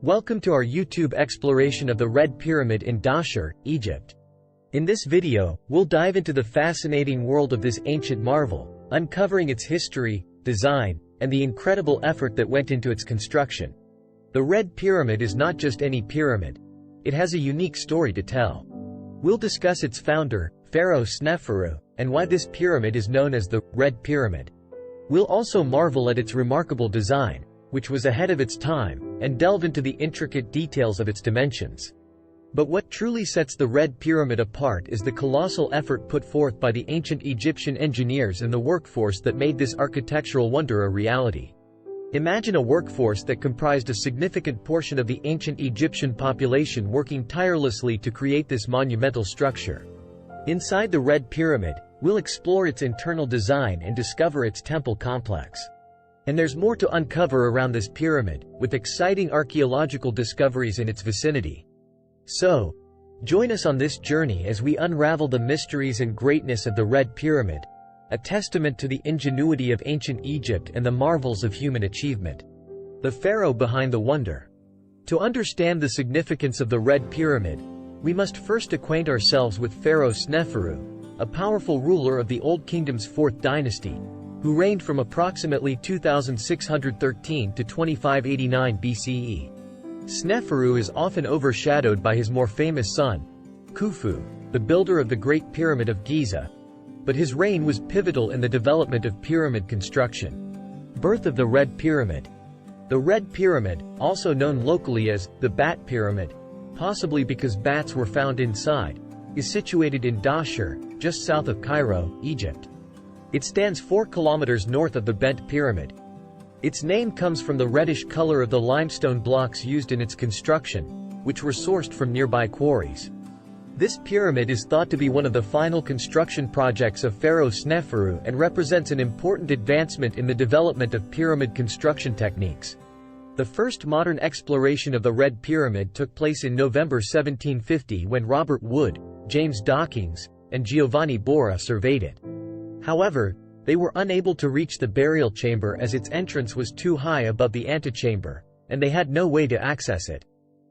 Welcome to our YouTube exploration of the Red Pyramid in Dahshur, Egypt. In this video, we'll dive into the fascinating world of this ancient marvel, uncovering its history, design, and the incredible effort that went into its construction. The Red Pyramid is not just any pyramid. It has a unique story to tell. We'll discuss its founder, Pharaoh Sneferu, and why this pyramid is known as the Red Pyramid. We'll also marvel at its remarkable design, which was ahead of its time, and delve into the intricate details of its dimensions. But what truly sets the Red Pyramid apart is the colossal effort put forth by the ancient Egyptian engineers and the workforce that made this architectural wonder a reality. Imagine a workforce that comprised a significant portion of the ancient Egyptian population working tirelessly to create this monumental structure. Inside the Red Pyramid, we'll explore its internal design and discover its temple complex. And there's more to uncover around this pyramid, with exciting archaeological discoveries in its vicinity. So, join us on this journey as we unravel the mysteries and greatness of the Red Pyramid, a testament to the ingenuity of ancient Egypt and the marvels of human achievement. The pharaoh behind the wonder. To understand the significance of the Red Pyramid, we must first acquaint ourselves with Pharaoh Sneferu, a powerful ruler of the Old Kingdom's 4th dynasty, who reigned from approximately 2613 to 2589 BCE. Sneferu is often overshadowed by his more famous son, Khufu, the builder of the Great Pyramid of Giza, but his reign was pivotal in the development of pyramid construction. Birth of the Red Pyramid. The Red Pyramid, also known locally as the Bat Pyramid, possibly because bats were found inside, is situated in Dahshur, just south of Cairo, Egypt. It stands 4 kilometers north of the Bent Pyramid. Its name comes from the reddish color of the limestone blocks used in its construction, which were sourced from nearby quarries. This pyramid is thought to be one of the final construction projects of Pharaoh Sneferu and represents an important advancement in the development of pyramid construction techniques. The first modern exploration of the Red Pyramid took place in November 1750 when Robert Wood, James Dawkins, and Giovanni Bora surveyed it. However, they were unable to reach the burial chamber as its entrance was too high above the antechamber, and they had no way to access it.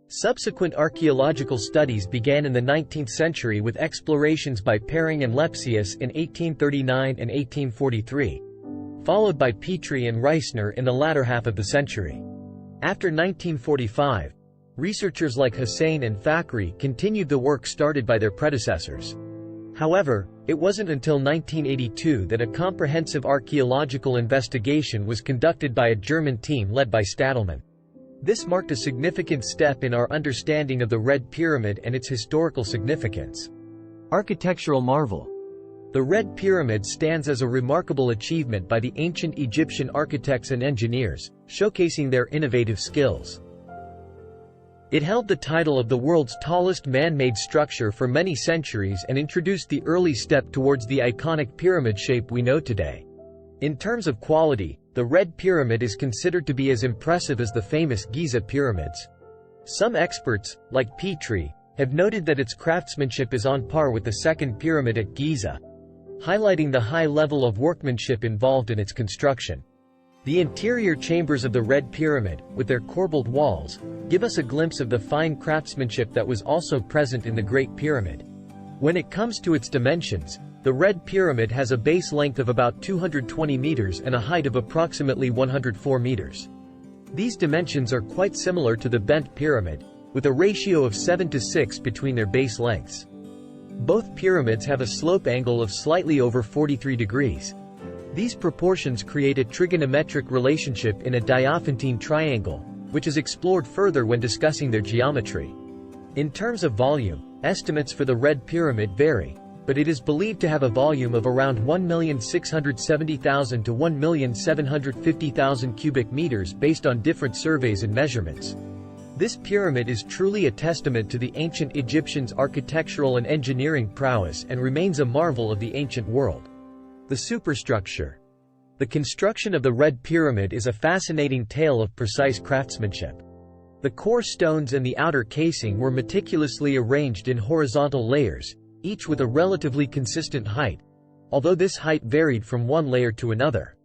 Subsequent archaeological studies began in the 19th century with explorations by Paring and Lepsius in 1839 and 1843, followed by Petrie and Reisner in the latter half of the century. After 1945, researchers like Hussein and Fakhri continued the work started by their predecessors. However, it wasn't until 1982 that a comprehensive archaeological investigation was conducted by a German team led by Stadelmann. This marked a significant step in our understanding of the Red Pyramid and its historical significance. Architectural marvel. The Red Pyramid stands as a remarkable achievement by the ancient Egyptian architects and engineers, showcasing their innovative skills. It held the title of the world's tallest man-made structure for many centuries and introduced the early step towards the iconic pyramid shape we know today. In terms of quality, the Red Pyramid is considered to be as impressive as the famous Giza pyramids. Some experts, like Petrie, have noted that its craftsmanship is on par with the Second Pyramid at Giza, highlighting the high level of workmanship involved in its construction. The interior chambers of the Red Pyramid, with their corbelled walls, give us a glimpse of the fine craftsmanship that was also present in the Great Pyramid. When it comes to its dimensions, the Red Pyramid has a base length of about 220 meters and a height of approximately 104 meters. These dimensions are quite similar to the Bent Pyramid, with a ratio of 7:6 between their base lengths. Both pyramids have a slope angle of slightly over 43 degrees. These proportions create a trigonometric relationship in a Diophantine triangle, which is explored further when discussing their geometry. In terms of volume, estimates for the Red Pyramid vary, but it is believed to have a volume of around 1,670,000 to 1,750,000 cubic meters based on different surveys and measurements. This pyramid is truly a testament to the ancient Egyptians' architectural and engineering prowess and remains a marvel of the ancient world. The superstructure. The construction of the Red Pyramid is a fascinating tale of precise craftsmanship. The core stones and the outer casing were meticulously arranged in horizontal layers, each with a relatively consistent height, although this height varied from one layer to another.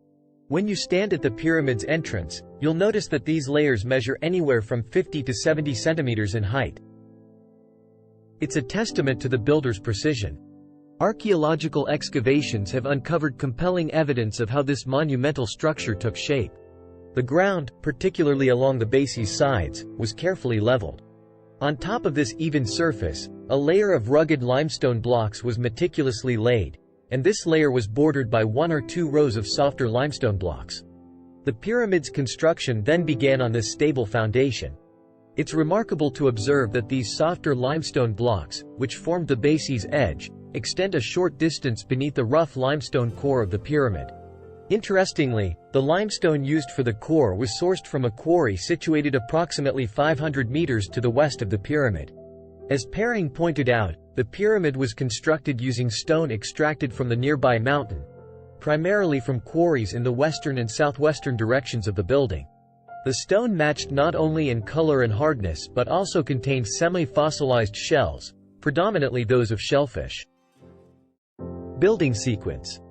When you stand at the pyramid's entrance, you'll notice that these layers measure anywhere from 50 to 70 centimeters in height. It's a testament to the builder's precision. Archaeological excavations have uncovered compelling evidence of how this monumental structure took shape. The ground, particularly along the base's sides, was carefully leveled. On top of this even surface, a layer of rugged limestone blocks was meticulously laid, and this layer was bordered by 1 or 2 rows of softer limestone blocks. The pyramid's construction then began on this stable foundation. It's remarkable to observe that these softer limestone blocks, which formed the base's edge, extend a short distance beneath the rough limestone core of the pyramid. Interestingly, the limestone used for the core was sourced from a quarry situated approximately 500 meters to the west of the pyramid. As Perring pointed out, the pyramid was constructed using stone extracted from the nearby mountain, primarily from quarries in the western and southwestern directions of the building. The stone matched not only in color and hardness but also contained semi-fossilized shells, predominantly those of shellfish. Building sequence.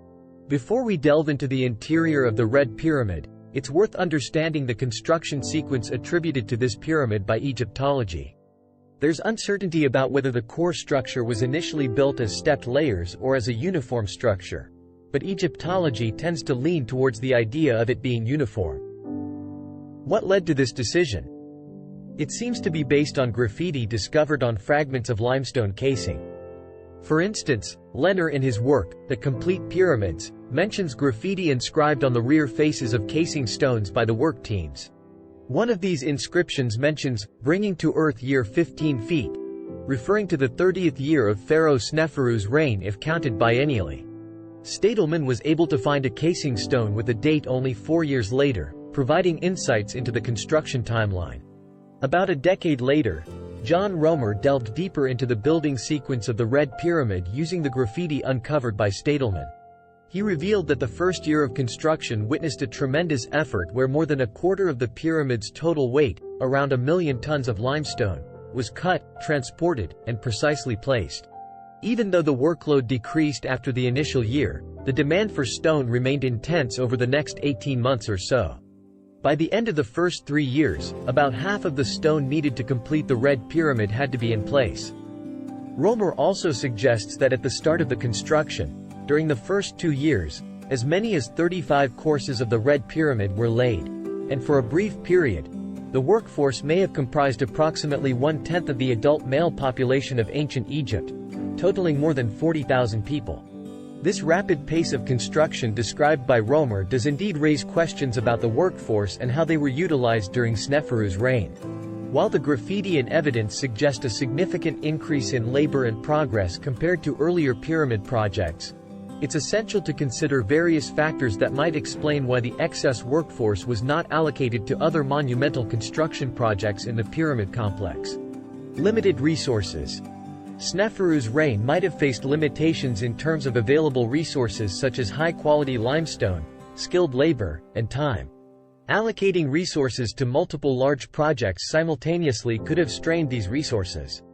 Before we delve into the interior of the Red Pyramid, it's worth understanding the construction sequence attributed to this pyramid by Egyptology. There's uncertainty about whether the core structure was initially built as stepped layers or as a uniform structure, but Egyptology tends to lean towards the idea of it being uniform. What led to this decision? It seems to be based on graffiti discovered on fragments of limestone casing. For instance, Lenner in his work, The Complete Pyramids, mentions graffiti inscribed on the rear faces of casing stones by the work teams. One of these inscriptions mentions, "bringing to earth year 15 feet", referring to the 30th year of Pharaoh Sneferu's reign if counted biennially. Stadelman was able to find a casing stone with a date only 4 years later, providing insights into the construction timeline. About a decade later, John Romer delved deeper into the building sequence of the Red Pyramid using the graffiti uncovered by Stadelman. He revealed that the first year of construction witnessed a tremendous effort where more than a quarter of the pyramid's total weight, around 1 million tons of limestone, was cut, transported, and precisely placed. Even though the workload decreased after the initial year, the demand for stone remained intense over the next 18 months or so. By the end of the first 3 years, about half of the stone needed to complete the Red Pyramid had to be in place. Romer also suggests that at the start of the construction, during the first 2 years, as many as 35 courses of the Red Pyramid were laid, and for a brief period, the workforce may have comprised approximately 1/10 of the adult male population of ancient Egypt, totaling more than 40,000 people. This rapid pace of construction described by Romer does indeed raise questions about the workforce and how they were utilized during Sneferu's reign. While the graffiti and evidence suggest a significant increase in labor and progress compared to earlier pyramid projects, it's essential to consider various factors that might explain why the excess workforce was not allocated to other monumental construction projects in the pyramid complex. Limited resources. Sneferu's reign might have faced limitations in terms of available resources such as high-quality limestone, skilled labor, and time. Allocating resources to multiple large projects simultaneously could have strained these resources.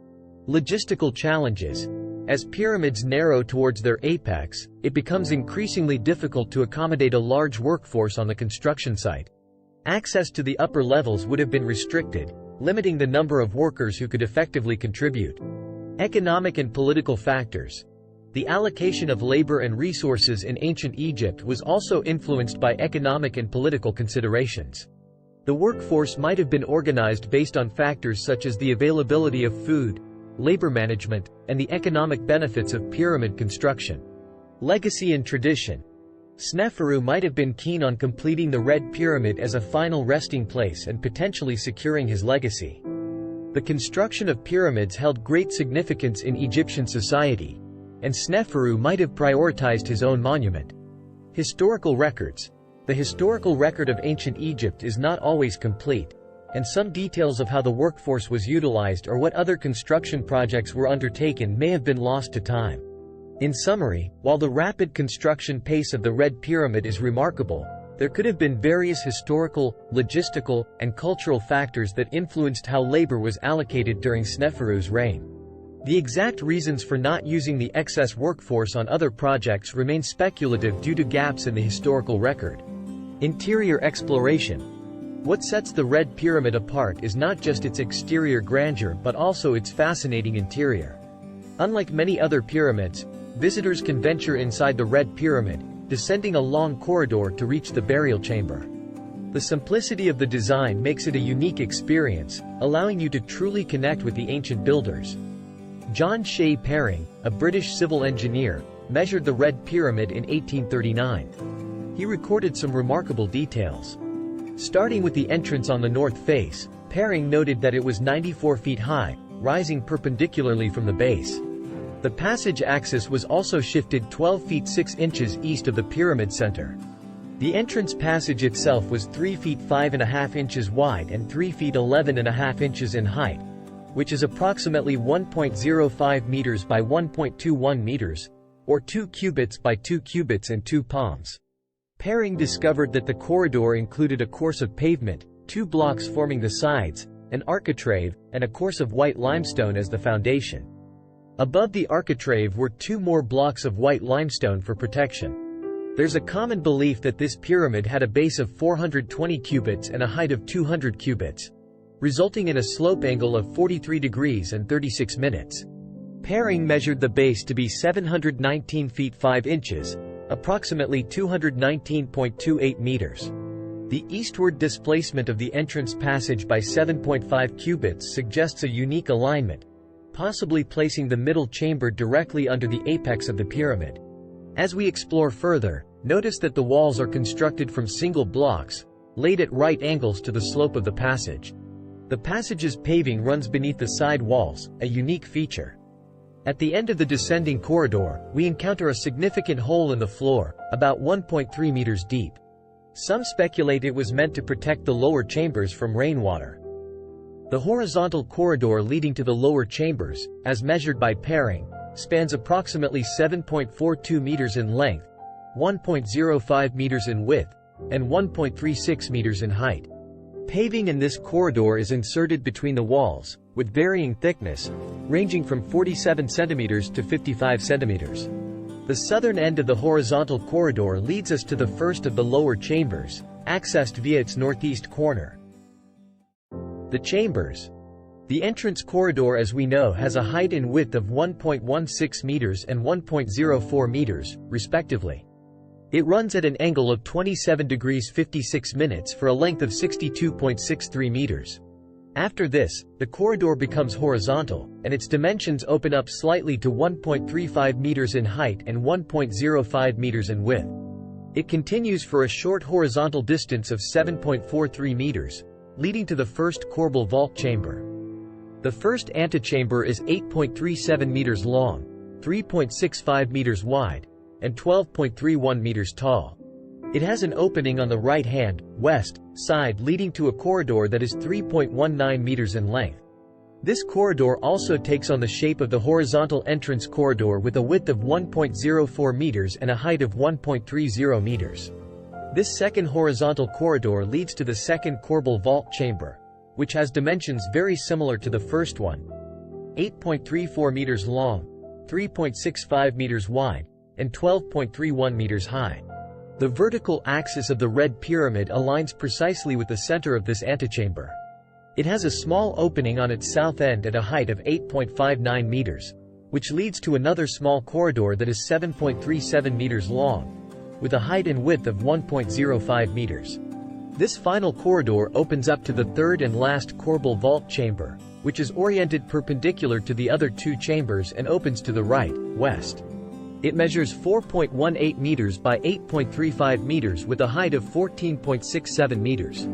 Logistical challenges. As pyramids narrow towards their apex, it becomes increasingly difficult to accommodate a large workforce on the construction site. Access to the upper levels would have been restricted, limiting the number of workers who could effectively contribute. Economic and political factors. The allocation of labor and resources in ancient Egypt was also influenced by economic and political considerations. The workforce might have been organized based on factors such as the availability of food, labor management, and the economic benefits of pyramid construction. Legacy and tradition. Sneferu might have been keen on completing the Red Pyramid as a final resting place and potentially securing his legacy. The construction of pyramids held great significance in Egyptian society, and Sneferu might have prioritized his own monument. Historical records. The historical record of ancient Egypt is not always complete, and some details of how the workforce was utilized or what other construction projects were undertaken may have been lost to time. In summary, while the rapid construction pace of the Red Pyramid is remarkable, there could have been various historical, logistical, and cultural factors that influenced how labor was allocated during Sneferu's reign. The exact reasons for not using the excess workforce on other projects remain speculative due to gaps in the historical record. Interior exploration. What sets the Red Pyramid apart is not just its exterior grandeur but also its fascinating interior. Unlike many other pyramids, visitors can venture inside the Red Pyramid, descending a long corridor to reach the burial chamber. The simplicity of the design makes it a unique experience, allowing you to truly connect with the ancient builders. John Shea Perring, a British civil engineer, measured the Red Pyramid in 1839. He recorded some remarkable details. Starting with the entrance on the north face, Perring noted that it was 94 feet high, rising perpendicularly from the base. The passage axis was also shifted 12 feet 6 inches east of the pyramid center. The entrance passage itself was 3 feet 5.5 inches wide and 3 feet 11.5 inches in height, which is approximately 1.05 meters by 1.21 meters, or 2 cubits by 2 cubits and 2 palms. Perring discovered that the corridor included a course of pavement, 2 blocks forming the sides, an architrave, and a course of white limestone as the foundation. Above the architrave were 2 more blocks of white limestone for protection. There's a common belief that this pyramid had a base of 420 cubits and a height of 200 cubits, resulting in a slope angle of 43 degrees and 36 minutes. Perring measured the base to be 719 feet 5 inches, approximately 219.28 meters. The eastward displacement of the entrance passage by 7.5 cubits suggests a unique alignment, possibly placing the middle chamber directly under the apex of the pyramid. As we explore further, notice that the walls are constructed from single blocks, laid at right angles to the slope of the passage. The passage's paving runs beneath the side walls, a unique feature. At the end of the descending corridor, we encounter a significant hole in the floor, about 1.3 meters deep. Some speculate it was meant to protect the lower chambers from rainwater. The horizontal corridor leading to the lower chambers, as measured by Perring, spans approximately 7.42 meters in length, 1.05 meters in width, and 1.36 meters in height. Paving in this corridor is inserted between the walls, with varying thickness, ranging from 47 centimeters to 55 centimeters. The southern end of the horizontal corridor leads us to the first of the lower chambers, accessed via its northeast corner. The chambers. The entrance corridor, as we know, has a height and width of 1.16 meters and 1.04 meters, respectively. It runs at an angle of 27 degrees 56 minutes for a length of 62.63 meters. After this, the corridor becomes horizontal, and its dimensions open up slightly to 1.35 meters in height and 1.05 meters in width. It continues for a short horizontal distance of 7.43 meters, leading to the first corbel vault chamber. The first antechamber is 8.37 meters long, 3.65 meters wide, and 12.31 meters tall. It has an opening on the right-hand, west, side leading to a corridor that is 3.19 meters in length. This corridor also takes on the shape of the horizontal entrance corridor with a width of 1.04 meters and a height of 1.30 meters. This second horizontal corridor leads to the second corbel vault chamber, which has dimensions very similar to the first one. 8.34 meters long, 3.65 meters wide, and 12.31 meters high. The vertical axis of the Red Pyramid aligns precisely with the center of this antechamber. It has a small opening on its south end at a height of 8.59 meters, which leads to another small corridor that is 7.37 meters long, with a height and width of 1.05 meters. This final corridor opens up to the third and last corbel vault chamber, which is oriented perpendicular to the other 2 chambers and opens to the right, west. It measures 4.18 meters by 8.35 meters with a height of 14.67 meters.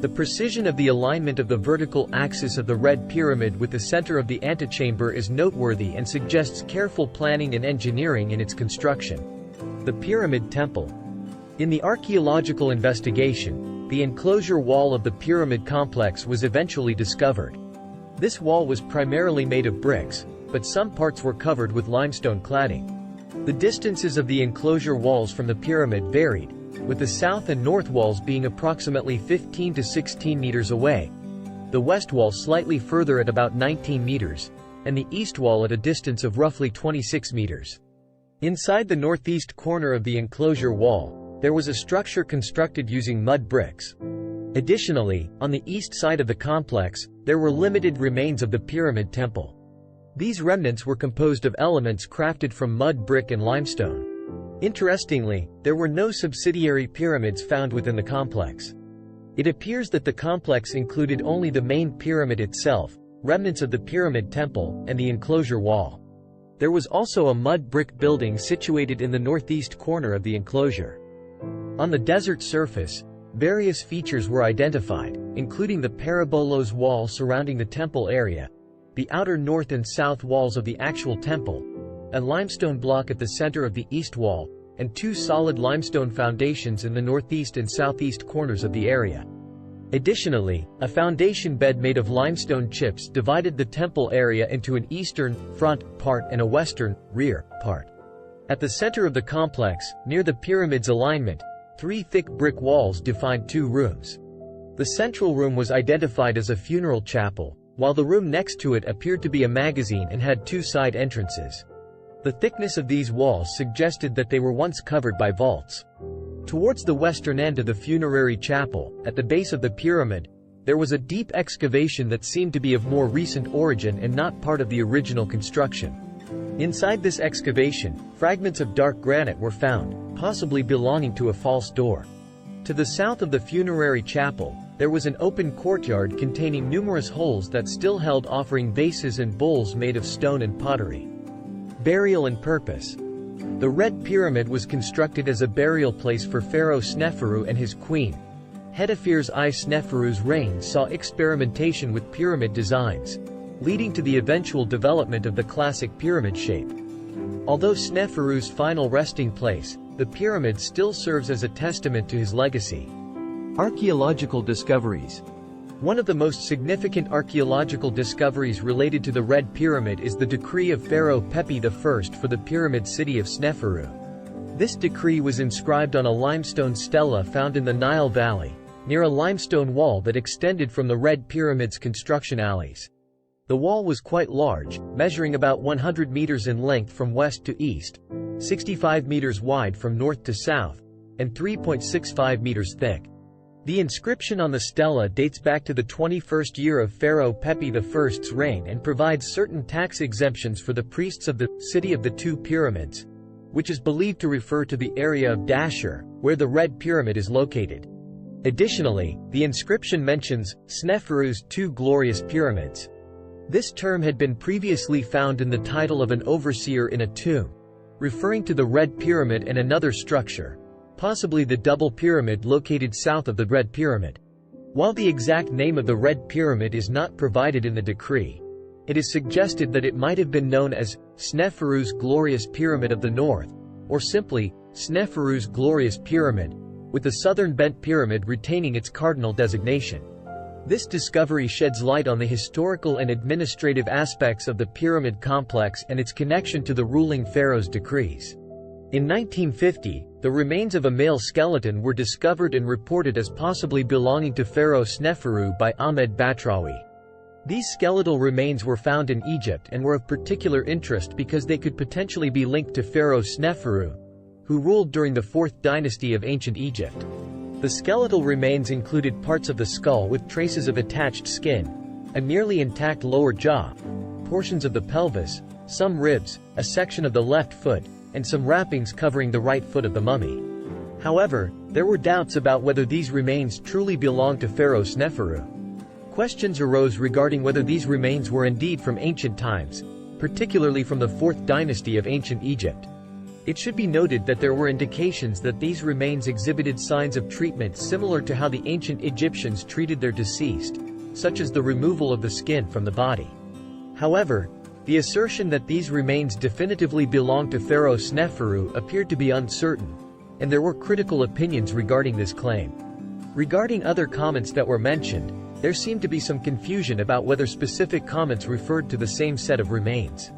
The precision of the alignment of the vertical axis of the Red Pyramid with the center of the antechamber is noteworthy and suggests careful planning and engineering in its construction. The Pyramid Temple. In the archaeological investigation, the enclosure wall of the pyramid complex was eventually discovered. This wall was primarily made of bricks, but some parts were covered with limestone cladding. The distances of the enclosure walls from the pyramid varied, with the south and north walls being approximately 15 to 16 meters away, the west wall slightly further at about 19 meters, and the east wall at a distance of roughly 26 meters. Inside the northeast corner of the enclosure wall, there was a structure constructed using mud bricks. Additionally, on the east side of the complex, there were limited remains of the pyramid temple. These remnants were composed of elements crafted from mud brick and limestone. Interestingly, there were no subsidiary pyramids found within the complex. It appears that the complex included only the main pyramid itself, remnants of the pyramid temple, and the enclosure wall. There was also a mud brick building situated in the northeast corner of the enclosure. On the desert surface, various features were identified, including the parabolos wall surrounding the temple area, the outer north and south walls of the actual temple, a limestone block at the center of the east wall, and two solid limestone foundations in the northeast and southeast corners of the area. Additionally, a foundation bed made of limestone chips divided the temple area into an eastern, front, part and a western, rear, part. At the center of the complex, near the pyramid's alignment, three thick brick walls defined two rooms. The central room was identified as a funeral chapel, while the room next to it appeared to be a magazine and had two side entrances. The thickness of these walls suggested that they were once covered by vaults. Towards the western end of the funerary chapel, at the base of the pyramid, there was a deep excavation that seemed to be of more recent origin and not part of the original construction. Inside this excavation, fragments of dark granite were found, possibly belonging to a false door. To the south of the funerary chapel, there was an open courtyard containing numerous holes that still held offering vases and bowls made of stone and pottery. Burial and purpose. The Red Pyramid was constructed as a burial place for Pharaoh Sneferu and his queen. Hetepheres I Sneferu's reign saw experimentation with pyramid designs, leading to the eventual development of the classic pyramid shape. Although Sneferu's final resting place, the pyramid still serves as a testament to his legacy. Archaeological discoveries. One of the most significant archaeological discoveries related to the Red Pyramid is the decree of Pharaoh Pepi I for the pyramid city of Sneferu. This decree was inscribed on a limestone stela found in the Nile Valley, near a limestone wall that extended from the Red Pyramid's construction alleys. The wall was quite large, measuring about 100 meters in length from west to east, 65 meters wide from north to south, and 3.65 meters thick. The inscription on the stela dates back to the 21st year of Pharaoh Pepi I's reign and provides certain tax exemptions for the priests of the City of the Two Pyramids, which is believed to refer to the area of Dahshur, where the Red Pyramid is located. Additionally, the inscription mentions Sneferu's two glorious pyramids. This term had been previously found in the title of an overseer in a tomb, referring to the Red Pyramid and another structure, possibly the double pyramid located south of the Red Pyramid. While the exact name of the Red Pyramid is not provided in the decree, it is suggested that it might have been known as Sneferu's Glorious Pyramid of the North, or simply Sneferu's Glorious Pyramid, with the southern bent pyramid retaining its cardinal designation. This discovery sheds light on the historical and administrative aspects of the pyramid complex and its connection to the ruling pharaoh's decrees. In 1950, the remains of a male skeleton were discovered and reported as possibly belonging to Pharaoh Sneferu by Ahmed Batrawi. These skeletal remains were found in Egypt and were of particular interest because they could potentially be linked to Pharaoh Sneferu, who ruled during the 4th dynasty of ancient Egypt. The skeletal remains included parts of the skull with traces of attached skin, a nearly intact lower jaw, portions of the pelvis, some ribs, a section of the left foot, and some wrappings covering the right foot of the mummy. However, there were doubts about whether these remains truly belonged to Pharaoh Sneferu. Questions arose regarding whether these remains were indeed from ancient times, particularly from the 4th dynasty of ancient Egypt. It should be noted that there were indications that these remains exhibited signs of treatment similar to how the ancient Egyptians treated their deceased, such as the removal of the skin from the body. However, the assertion that these remains definitively belonged to Pharaoh Sneferu appeared to be uncertain, and there were critical opinions regarding this claim. Regarding other comments that were mentioned, there seemed to be some confusion about whether specific comments referred to the same set of remains.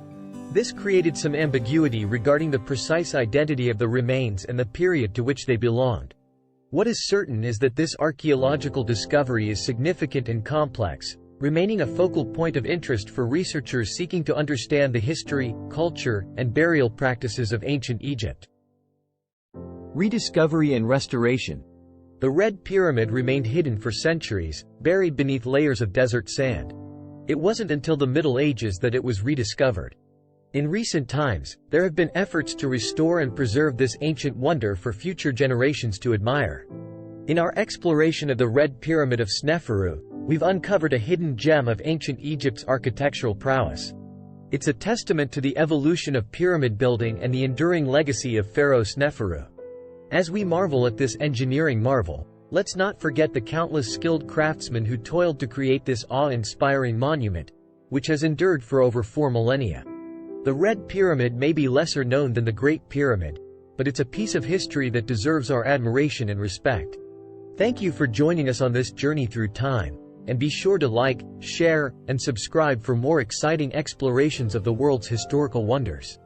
This created some ambiguity regarding the precise identity of the remains and the period to which they belonged. What is certain is that this archaeological discovery is significant and complex, remaining a focal point of interest for researchers seeking to understand the history, culture, and burial practices of ancient Egypt. Rediscovery and restoration. The Red Pyramid remained hidden for centuries, buried beneath layers of desert sand. It wasn't until the Middle Ages that it was rediscovered. In recent times, there have been efforts to restore and preserve this ancient wonder for future generations to admire. In our exploration of the Red Pyramid of Sneferu, we've uncovered a hidden gem of ancient Egypt's architectural prowess. It's a testament to the evolution of pyramid building and the enduring legacy of Pharaoh Sneferu. As we marvel at this engineering marvel, let's not forget the countless skilled craftsmen who toiled to create this awe-inspiring monument, which has endured for over 4 millennia. The Red Pyramid may be lesser known than the Great Pyramid, but it's a piece of history that deserves our admiration and respect. Thank you for joining us on this journey through time, and be sure to like, share, and subscribe for more exciting explorations of the world's historical wonders.